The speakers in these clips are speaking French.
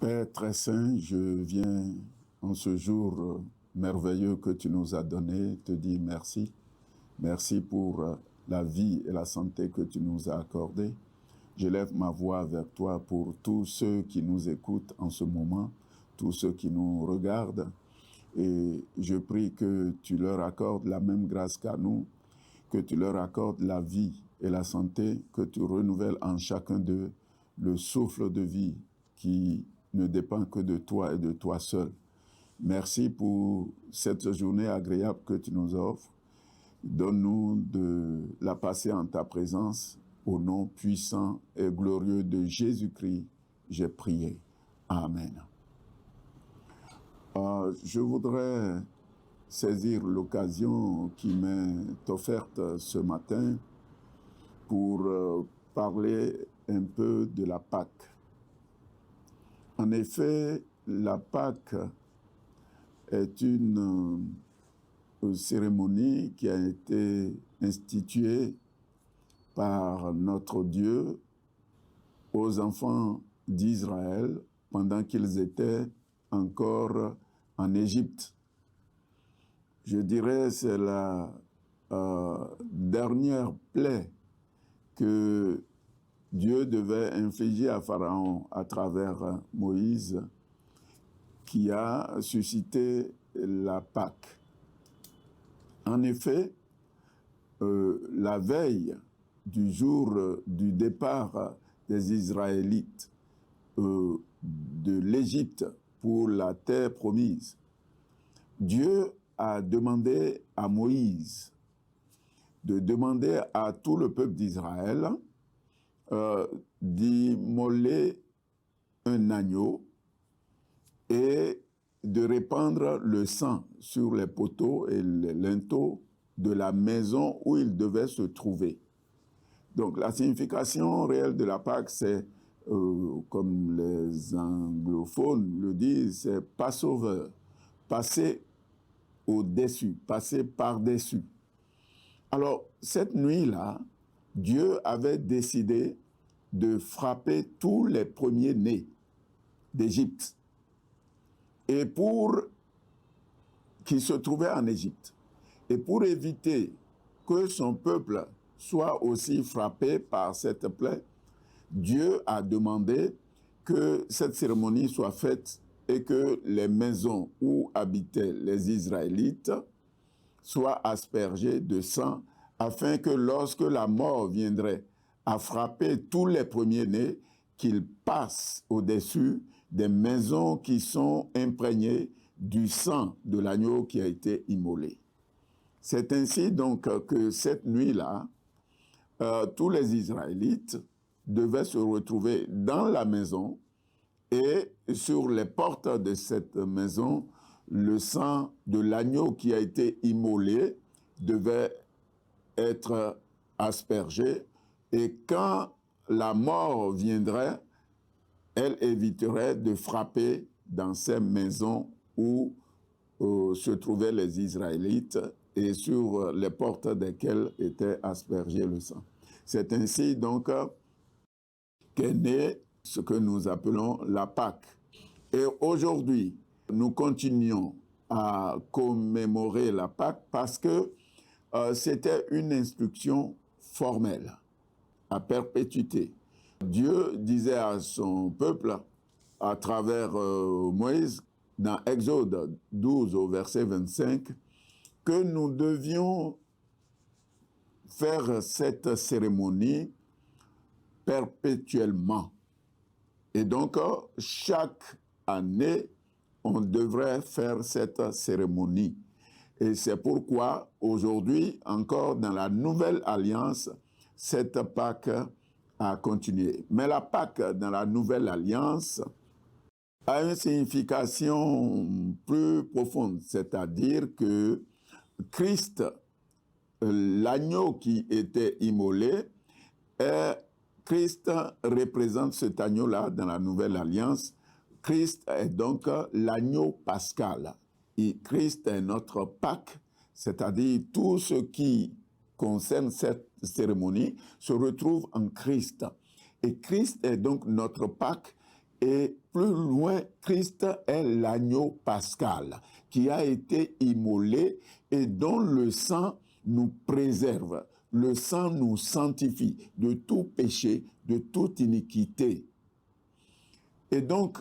Père très saint, je viens en ce jour merveilleux que tu nous as donné, te dire merci. Merci pour la vie et la santé que tu nous as accordées. Je lève ma voix vers toi pour tous ceux qui nous écoutent en ce moment, tous ceux qui nous regardent. Et je prie que tu leur accordes la même grâce qu'à nous, que tu leur accordes la vie et la santé, que tu renouvelles en chacun d'eux le souffle de vie qui ne dépend que de toi et de toi seul. Merci pour cette journée agréable que tu nous offres. Donne-nous de la passer en ta présence. Au nom puissant et glorieux de Jésus-Christ, j'ai prié. Amen. Je voudrais saisir l'occasion qui m'est offerte ce matin pour parler un peu de la Pâque. En effet, la Pâque est une cérémonie qui a été instituée par notre Dieu aux enfants d'Israël pendant qu'ils étaient encore en Égypte. Je dirais c'est la dernière plaie que Dieu devait infliger à Pharaon à travers Moïse, qui a suscité la Pâque. En effet, la veille du jour du départ des Israélites de l'Égypte pour la terre promise, Dieu a demandé à Moïse de demander à tout le peuple d'Israël d'immoler un agneau et de répandre le sang sur les poteaux et les linteaux de la maison où il devait se trouver. Donc la signification réelle de la Pâque, c'est, comme les anglophones le disent, c'est Passover, passer au-dessus, passer par-dessus. Alors, cette nuit-là, Dieu avait décidé de frapper tous les premiers-nés d'Égypte. Et qui se trouvaient en Égypte. Et pour éviter que son peuple soit aussi frappé par cette plaie, Dieu a demandé que cette cérémonie soit faite et que les maisons où habitaient les Israélites soient aspergées de sang, afin que lorsque la mort viendrait à frapper tous les premiers-nés, qu'ils passent au-dessus des maisons qui sont imprégnées du sang de l'agneau qui a été immolé. C'est ainsi donc que cette nuit-là, tous les Israélites devaient se retrouver dans la maison et sur les portes de cette maison, le sang de l'agneau qui a été immolé devait être aspergé, et quand la mort viendrait, elle éviterait de frapper dans ces maisons où se trouvaient les Israélites et sur les portes desquelles était aspergé le sang. C'est ainsi donc qu'est né ce que nous appelons la Pâque. Et aujourd'hui, nous continuons à commémorer la Pâque parce que c'était une instruction formelle, à perpétuité. Dieu disait à son peuple, à travers Moïse, dans Exode 12 au verset 25, que nous devions faire cette cérémonie perpétuellement. Et donc, chaque année, on devrait faire cette cérémonie. Et c'est pourquoi, aujourd'hui, encore dans la nouvelle alliance, cette Pâque a continué. Mais la Pâque dans la nouvelle alliance a une signification plus profonde, c'est-à-dire que Christ, l'agneau qui était immolé, Christ représente cet agneau-là dans la nouvelle alliance. Christ est donc l'agneau pascal. Et Christ est notre Pâque, c'est-à-dire tout ce qui concerne cette cérémonie se retrouve en Christ. Et Christ est donc notre Pâque Et plus loin, Christ est l'agneau pascal qui a été immolé et dont le sang nous préserve. Le sang nous sanctifie de tout péché, de toute iniquité. Et donc,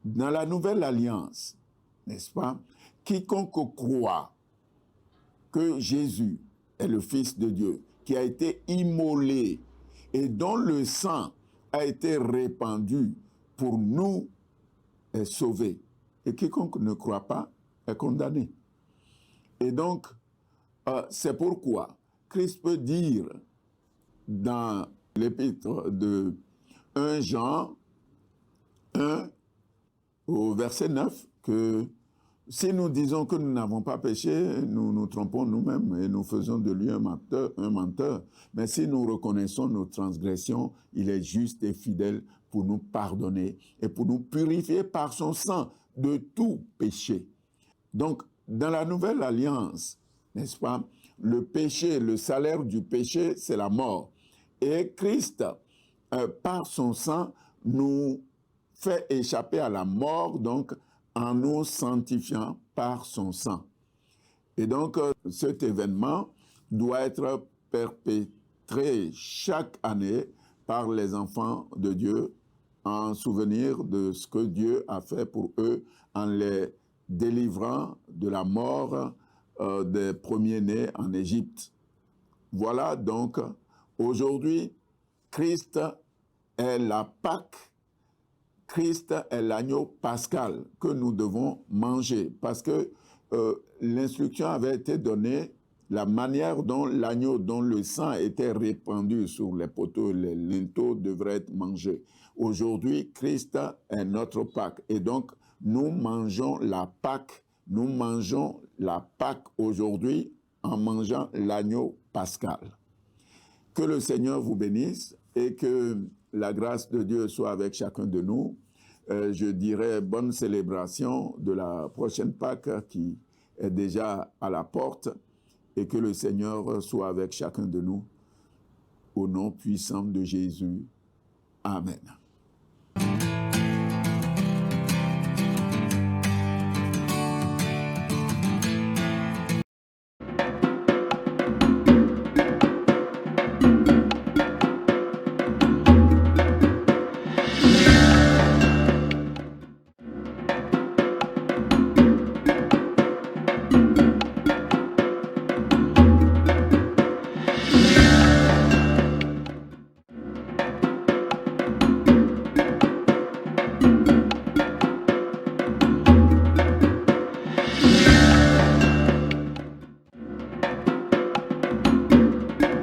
dans la nouvelle alliance, n'est-ce pas, quiconque croit que Jésus est le Fils de Dieu, qui a été immolé et dont le sang a été répandu pour nous, est sauvé. Et quiconque ne croit pas est condamné. Et donc, c'est pourquoi Christ peut dire dans l'épître de 1 Jean 1 au verset 9 que si nous disons que nous n'avons pas péché, nous nous trompons nous-mêmes et nous faisons de lui un menteur. Mais si nous reconnaissons nos transgressions, il est juste et fidèle pour nous pardonner et pour nous purifier par son sang de tout péché. Donc, dans la nouvelle alliance, n'est-ce pas, le péché, le salaire du péché, c'est la mort. Et Christ, par son sang, nous fait échapper à la mort, donc, en nous sanctifiant par son sang. Et donc, cet événement doit être perpétré chaque année par les enfants de Dieu en souvenir de ce que Dieu a fait pour eux en les délivrant de la mort des premiers-nés en Égypte. Voilà donc, aujourd'hui, Christ est la Pâque. Christ est l'agneau pascal que nous devons manger parce que l'instruction avait été donnée, la manière dont l'agneau, dont le sang était répandu sur les poteaux, les linteaux devraient être mangés. Aujourd'hui, Christ est notre Pâque et donc nous mangeons la Pâque, nous mangeons la Pâque aujourd'hui en mangeant l'agneau pascal. Que le Seigneur vous bénisse et que la grâce de Dieu soit avec chacun de nous. Je dirais bonne célébration de la prochaine Pâque qui est déjà à la porte et que le Seigneur soit avec chacun de nous. Au nom puissant de Jésus. Amen.